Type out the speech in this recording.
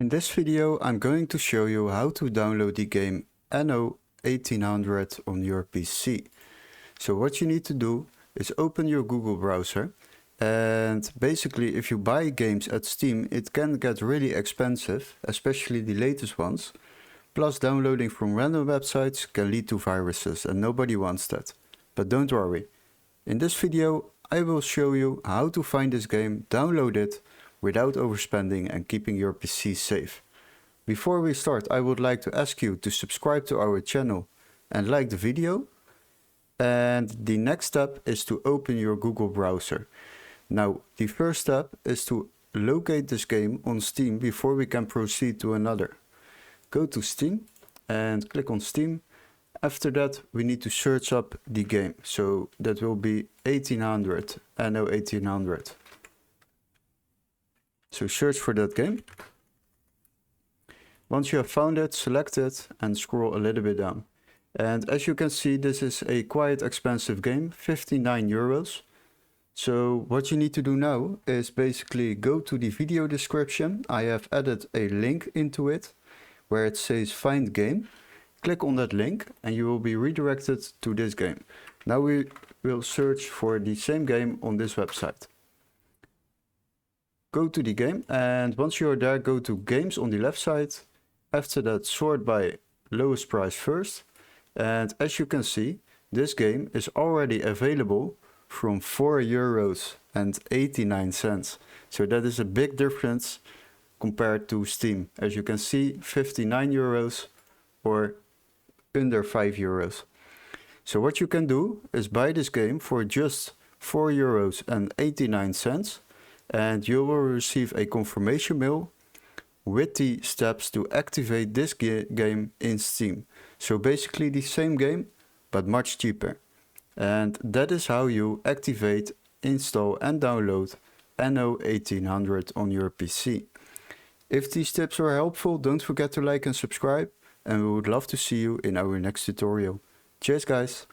In this video I'm going to show you how to download the game Anno 1800 on your PC. So what you need to do is open your Google browser, and basically if you buy games at Steam it can get really expensive, especially the latest ones. Plus downloading from random websites can lead to viruses and nobody wants that. But don't worry, in this video I will show you how to find this game, download it without overspending and keeping your PC safe. Before we start, I would like to ask you to subscribe to our channel and like the video. And the next step is to open your Google browser. Now, the first step is to locate this game on Steam before we can proceed to another. Go to Steam and click on Steam. After that, we need to search up the game. So that will be 1800, Anno 1800. So search for that game. Once you have found it, select it and scroll a little bit down. And as you can see, this is a quite expensive game, 59 euros. So what you need to do now is basically go to the video description. I have added a link into it where it says find game. Click on that link and you will be redirected to this game. Now we will search for the same game on this website. Go to the game, and once you are there, go to games on the left side. After that, sort by lowest price first. And as you can see, this game is already available from 4,89 euros. So that is a big difference compared to Steam. As you can see, 59 euros or under 5 euros. So what you can do is buy this game for just 4,89 euros. And you will receive a confirmation mail with the steps to activate this game in Steam. So basically the same game, but much cheaper. And that is how you activate, install and download Anno 1800 on your PC. If these tips were helpful, don't forget to like and subscribe, and we would love to see you in our next tutorial. Cheers guys!